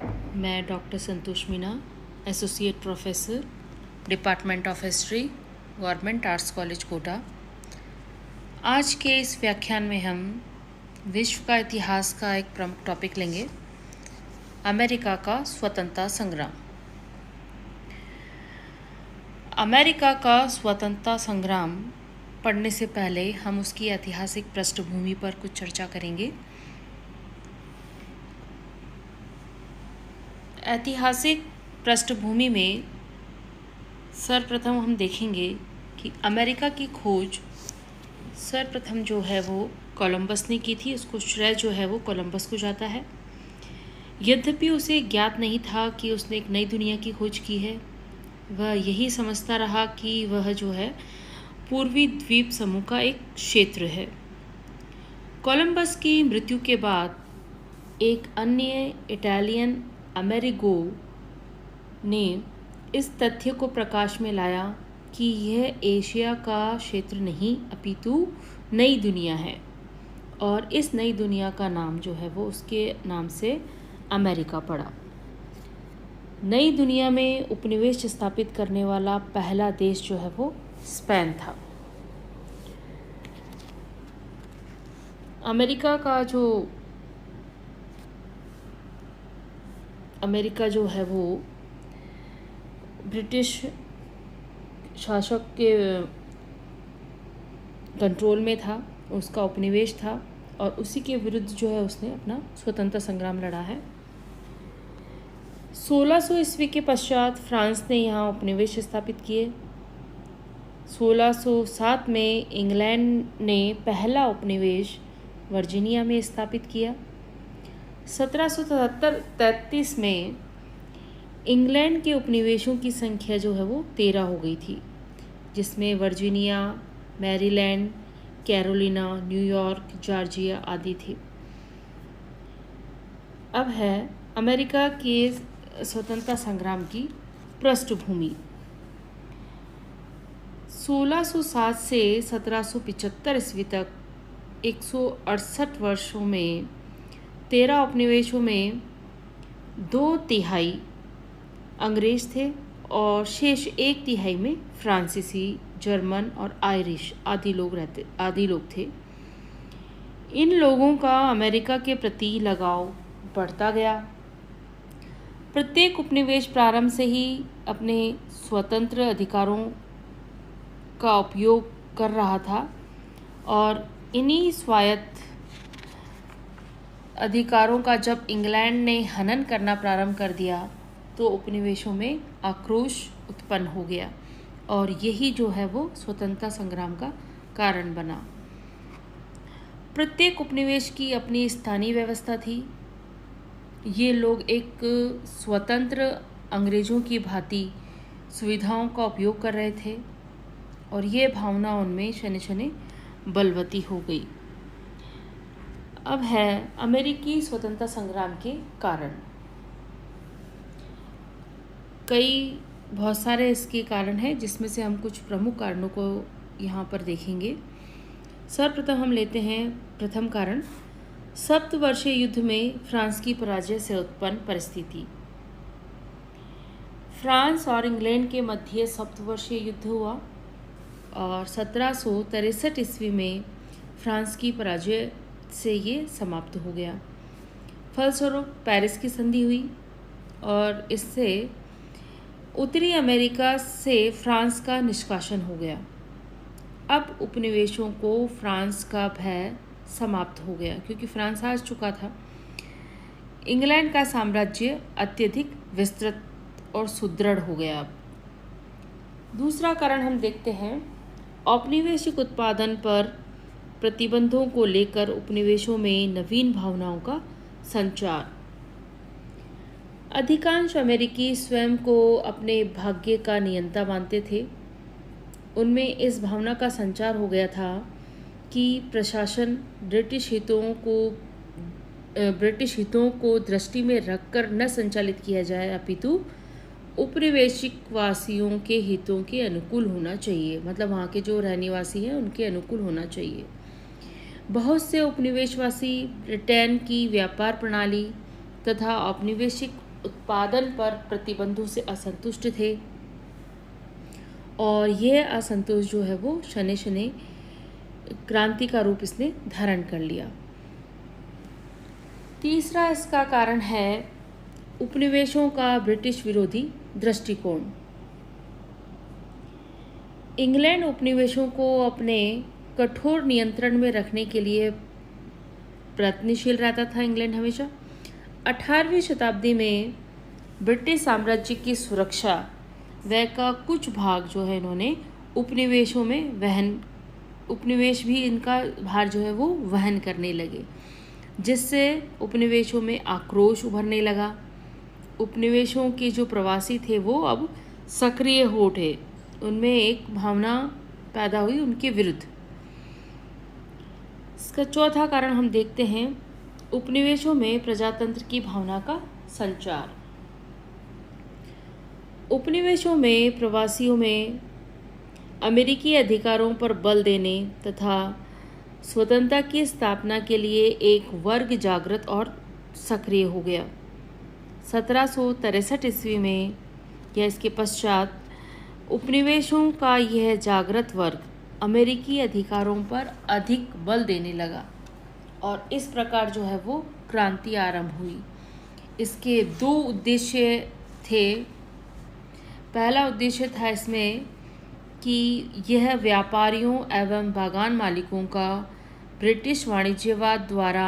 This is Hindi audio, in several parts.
मैं doctor Santosh Meena, associate professor, department of history, government arts college Kota. आज के इस व्याख्यान में हम विश्व का इतिहास का एक प्रमुख टॉपिक लेंगे, अमेरिका का स्वतंत्रता संग्राम। अमेरिका का स्वतंत्रता संग्राम पढ़ने से पहले हम उसकी ऐतिहासिक पृष्ठभूमि पर कुछ चर्चा करेंगे। ऐतिहासिक पृष्ठभूमि में सर्वप्रथम हम देखेंगे कि अमेरिका की खोज सर्वप्रथम जो है वो कोलंबस ने की थी। उसको श्रेय जो है वो कोलंबस को जाता है। यद्यपि उसे ज्ञात नहीं था कि उसने एक नई दुनिया की खोज की है। वह यही समझता रहा कि वह जो है पूर्वी द्वीप समूह का एक क्षेत्र है। कोलंबस की मृत्यु के बाद एक अन्य इटालियन अमेरिगो ने इस तथ्य को प्रकाश में लाया कि यह एशिया का क्षेत्र नहीं अपितु नई दुनिया है, और इस नई दुनिया का नाम जो है वो उसके नाम से अमेरिका पड़ा। नई दुनिया में उपनिवेश स्थापित करने वाला पहला देश जो है वो स्पेन था। अमेरिका जो है वो ब्रिटिश शासक के कंट्रोल में था, उसका उपनिवेश था, और उसी के विरुद्ध जो है उसने अपना स्वतंत्रता संग्राम लड़ा है। 1600 ईस्वी के पश्चात फ्रांस ने यहाँ उपनिवेश स्थापित किए। 1607 में इंग्लैंड ने पहला उपनिवेश वर्जीनिया में स्थापित किया। 1733 में इंग्लैंड के उपनिवेशों की संख्या जो है वो 13 हो गई थी, जिसमें Virginia, Maryland, Carolina, New York, Georgia आदि थी। अब है अमेरिका के स्वतंत्रता संग्राम की पृष्ठभूमि। 1607 से 1775 ईस्वी तक 168 वर्षों में 13 उपनिवेशों में 2/3 अंग्रेज थे और शेष 1/3 में फ्रांसीसी, जर्मन और आयरिश आदि लोग थे। इन लोगों का अमेरिका के प्रति लगाव बढ़ता गया। प्रत्येक उपनिवेश प्रारंभ से ही अपने स्वतंत्र अधिकारों का उपयोग कर रहा था, और इन्हीं स्वायत्त अधिकारों का जब इंग्लैंड ने हनन करना प्रारंभ कर दिया तो उपनिवेशों में आक्रोश उत्पन्न हो गया, और यही जो है वो स्वतंत्रता संग्राम का कारण बना। प्रत्येक उपनिवेश की अपनी स्थानीय व्यवस्था थी। ये लोग एक स्वतंत्र अंग्रेजों की भांति सुविधाओं का उपयोग कर रहे थे, और ये भावना उनमें शनि शनि बलवती हो गई। अब है अमेरिकी स्वतंत्रता संग्राम के कारण। बहुत सारे इसके कारण हैं, जिसमें से हम कुछ प्रमुख कारणों को यहाँ पर देखेंगे। सर्वप्रथम हम लेते हैं प्रथम कारण, सप्तवर्षीय युद्ध में फ्रांस की पराजय से उत्पन्न परिस्थिति। फ्रांस और इंग्लैंड के मध्य सप्तवर्षीय युद्ध हुआ और 1763 ईस्वी में फ्रांस की पराजय से ये समाप्त हो गया। फलस्वरूप पेरिस की संधि हुई और इससे उत्तरी अमेरिका से फ्रांस का निष्कासन हो गया। अब उपनिवेशों को फ्रांस का भय समाप्त हो गया, क्योंकि फ्रांस हार चुका था। इंग्लैंड का साम्राज्य अत्यधिक विस्तृत और सुदृढ़ हो गया। अब दूसरा कारण हम देखते हैं, औपनिवेशिक उत्पादन पर प्रतिबंधों को लेकर उपनिवेशों में नवीन भावनाओं का संचार। अधिकांश अमेरिकी स्वयं को अपने भाग्य का नियंता मानते थे। उनमें इस भावना का संचार हो गया था कि प्रशासन ब्रिटिश हितों को दृष्टि में रखकर न संचालित किया जाए, अपितु उपनिवेशिक वासियों के हितों के अनुकूल होना चाहिए। मतलब वहाँ के जो रहनिवासी हैं उनके अनुकूल होना चाहिए। बहुत से उपनिवेशवासी ब्रिटेन की व्यापार प्रणाली तथा औपनिवेशिक उत्पादन पर प्रतिबंधों से असंतुष्ट थे और यह असंतोष जो है वो शनै शनै क्रांति का रूप इसने धारण कर लिया। तीसरा इसका कारण है उपनिवेशों का ब्रिटिश विरोधी दृष्टिकोण। इंग्लैंड उपनिवेशों को अपने कठोर नियंत्रण में रखने के लिए प्रयत्नशील रहता था। इंग्लैंड हमेशा 18वीं शताब्दी में ब्रिटिश साम्राज्य की सुरक्षा व का कुछ भाग जो है इन्होंने उपनिवेशों में उपनिवेश भी इनका भार जो है वो वहन करने लगे, जिससे उपनिवेशों में आक्रोश उभरने लगा। उपनिवेशों के जो प्रवासी थे वो अब सक्रिय हो उठे, उनमें एक भावना पैदा हुई उनके विरुद्ध। इसका चौथा कारण हम देखते हैं उपनिवेशों में प्रजातंत्र की भावना का संचार। उपनिवेशों में प्रवासियों में अमेरिकी अधिकारों पर बल देने तथा स्वतंत्रता की स्थापना के लिए एक वर्ग जागृत और सक्रिय हो गया। 1763 ईस्वी में या इसके पश्चात उपनिवेशों का यह जागृत वर्ग अमेरिकी अधिकारों पर अधिक बल देने लगा और इस प्रकार जो है वो क्रांति आरंभ हुई। इसके दो उद्देश्य थे। पहला उद्देश्य था इसमें कि यह व्यापारियों एवं बागान मालिकों का ब्रिटिश वाणिज्यवाद द्वारा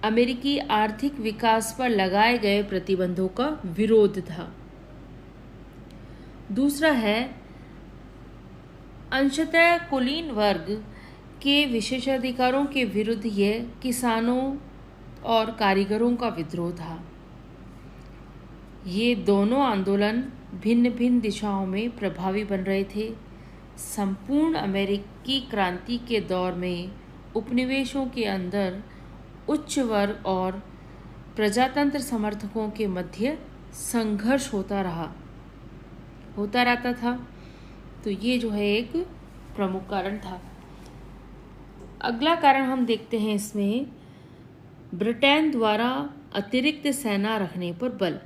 अमेरिकी आर्थिक विकास पर लगाए गए प्रतिबंधों का विरोध था। दूसरा है अंशतः कुलीन वर्ग के विशेषाधिकारों के विरुद्ध यह किसानों और कारीगरों का विद्रोह था। ये दोनों आंदोलन भिन्न भिन्न दिशाओं में प्रभावी बन रहे थे। संपूर्ण अमेरिकी क्रांति के दौर में उपनिवेशों के अंदर उच्च वर्ग और प्रजातंत्र समर्थकों के मध्य संघर्ष होता रहता था। तो ये जो है एक प्रमुख कारण था। अगला कारण हम देखते हैं इसमें ब्रिटेन द्वारा अतिरिक्त सेना रखने पर बल।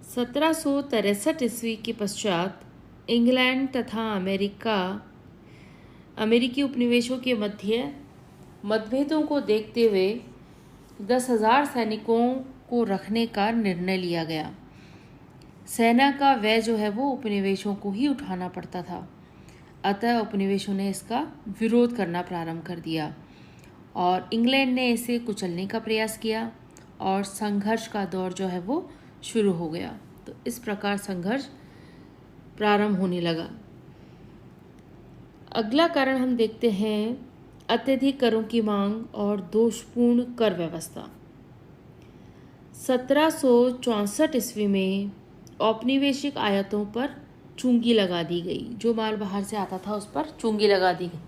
1763 ईस्वी के पश्चात इंग्लैंड तथा अमेरिकी उपनिवेशों के मध्य मतभेदों को देखते हुए 10,000 सैनिकों को रखने का निर्णय लिया गया। सेना का व्यय जो है वो उपनिवेशों को ही उठाना पड़ता था, अतः उपनिवेशों ने इसका विरोध करना प्रारंभ कर दिया और इंग्लैंड ने इसे कुचलने का प्रयास किया और संघर्ष का दौर जो है वो शुरू हो गया। तो इस प्रकार संघर्ष प्रारंभ होने लगा। अगला कारण हम देखते हैं अत्यधिक करों की मांग और दोषपूर्ण कर व्यवस्था। 1764 ईस्वी में औपनिवेशिक आयातों पर चूंगी लगा दी गई। जो माल बाहर से आता था उस पर चूंगी लगा दी गई।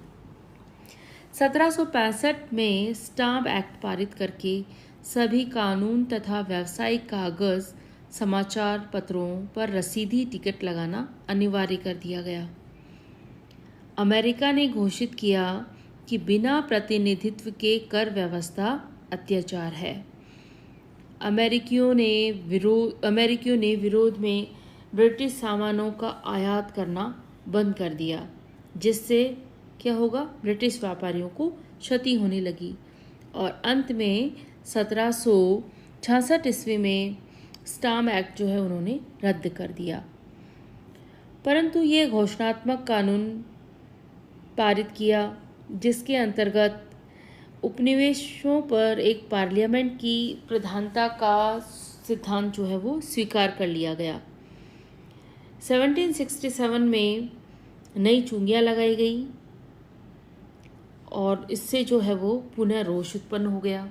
1765 में स्टाम्प एक्ट पारित करके सभी कानून तथा व्यावसायिक कागज समाचार पत्रों पर रसीदी टिकट लगाना अनिवार्य कर दिया गया। अमेरिका ने घोषित किया कि बिना प्रतिनिधित्व के कर व्यवस्था अत्याचार है। अमेरिकियों ने विरोध में ब्रिटिश सामानों का आयात करना बंद कर दिया, जिससे क्या होगा, ब्रिटिश व्यापारियों को क्षति होने लगी और अंत में 1766 ईस्वी में स्टाम्प एक्ट जो है उन्होंने रद्द कर दिया। परंतु ये घोषणात्मक कानून पारित किया जिसके अंतर्गत उपनिवेशों पर एक पार्लियामेंट की प्रधानता का सिद्धांत जो है वो स्वीकार कर लिया गया। 1767 में नई चूंगियां लगाई गई और इससे जो है वो पुनः रोष उत्पन्न हो गया।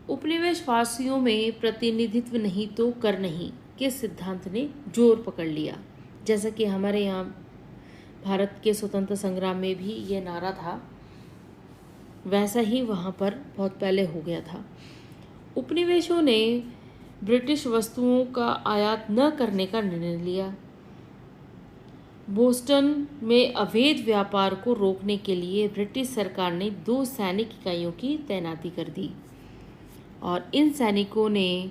उपनिवेशवासियों में प्रतिनिधित्व नहीं तो कर नहीं के सिद्धांत ने जोर पकड़ लिया। जैसा कि हमारे यहाँ भारत के स्वतंत्र संग्राम में भी ये नारा था, वैसा ही वहाँ पर बहुत पहले हो गया था। उपनिवेशों ने ब्रिटिश वस्तुओं का आयात न करने का निर्णय लिया। बोस्टन में अवैध व्यापार को रोकने के लिए ब्रिटिश सरकार ने 2 सैनिक इकाइयों की तैनाती कर दी और इन सैनिकों ने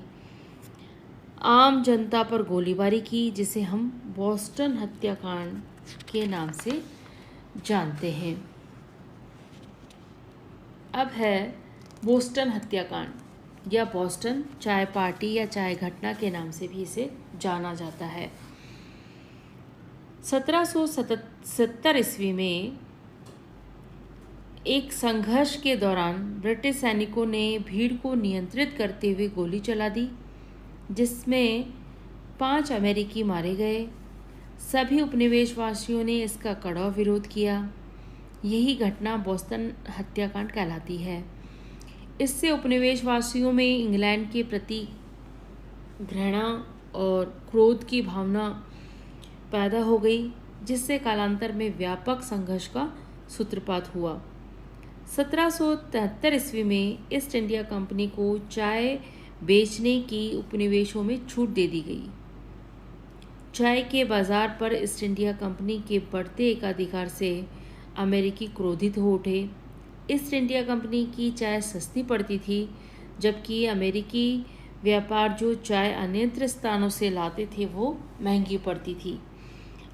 आम जनता पर गोलीबारी की, जिसे हम बोस्टन हत्याकांड के नाम से जानते हैं। अब है बोस्टन हत्याकांड या बोस्टन चाय पार्टी या चाय घटना के नाम से भी इसे जाना जाता है। 1770 ईस्वी में एक संघर्ष के दौरान ब्रिटिश सैनिकों ने भीड़ को नियंत्रित करते हुए गोली चला दी, जिसमें 5 अमेरिकी मारे गए। सभी उपनिवेशवासियों ने इसका कड़ा विरोध किया। यही घटना बोस्टन हत्याकांड कहलाती है। इससे उपनिवेशवासियों में इंग्लैंड के प्रति घृणा और क्रोध की भावना पैदा हो गई, जिससे कालांतर में व्यापक संघर्ष का सूत्रपात हुआ। 1773 ईस्वी में ईस्ट इंडिया कंपनी को चाय बेचने की उपनिवेशों में छूट दे दी गई। चाय के बाजार पर ईस्ट इंडिया कंपनी के बढ़ते एकाधिकार से अमेरिकी क्रोधित हो उठे। ईस्ट इंडिया कंपनी की चाय सस्ती पड़ती थी, जबकि अमेरिकी व्यापार जो चाय अन्यत्र स्थानों से लाते थे वो महंगी पड़ती थी।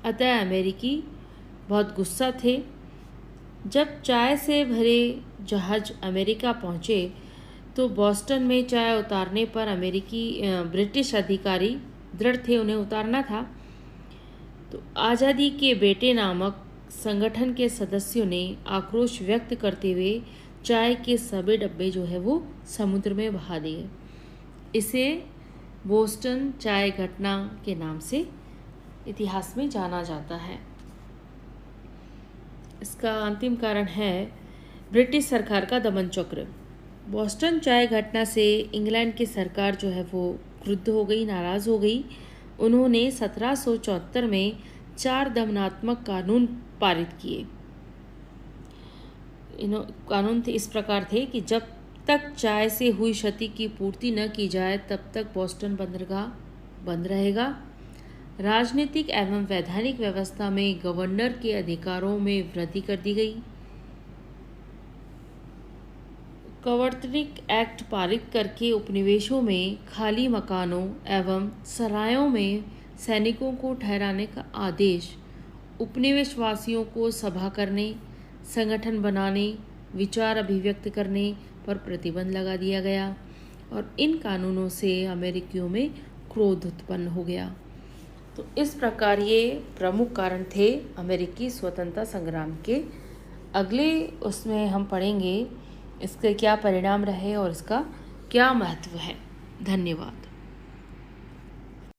अतः अमेरिकी बहुत गुस्सा थे। जब चाय से भरे जहाज अमेरिका पहुँचे तो बोस्टन में चाय उतारने पर ब्रिटिश अधिकारी दृढ़ थे, उन्हें उतारना था। तो आज़ादी के बेटे नामक संगठन के सदस्यों ने आक्रोश व्यक्त करते हुए चाय के सभी डब्बे जो है वो समुद्र में बहा दिए। इसे बोस्टन चाय घटना के नाम से इतिहास में जाना जाता है। इसका अंतिम कारण है ब्रिटिश सरकार का दमन चक्र। बोस्टन चाय घटना से इंग्लैंड की सरकार जो है वो क्रुद्ध हो गई, नाराज़ हो गई। उन्होंने 1774 में 4 दमनात्मक कानून पारित किए। कानून इस प्रकार थे कि जब तक चाय से हुई क्षति की पूर्ति न की जाए तब तक बोस्टन बंदरगाह बंद रहेगा। राजनीतिक एवं वैधानिक व्यवस्था में गवर्नर के अधिकारों में वृद्धि कर दी गई। कवर्तनिक एक्ट पारित करके उपनिवेशों में खाली मकानों एवं सरायों में सैनिकों को ठहराने का आदेश, उपनिवेशवासियों को सभा करने, संगठन बनाने, विचार अभिव्यक्त करने पर प्रतिबंध लगा दिया गया और इन कानूनों से अमेरिकियों में क्रोध उत्पन्न हो गया। तो इस प्रकार ये प्रमुख कारण थे अमेरिकी स्वतंत्रता संग्राम के। अगले उसमें हम पढ़ेंगे इसके क्या परिणाम रहे और इसका क्या महत्व है। धन्यवाद।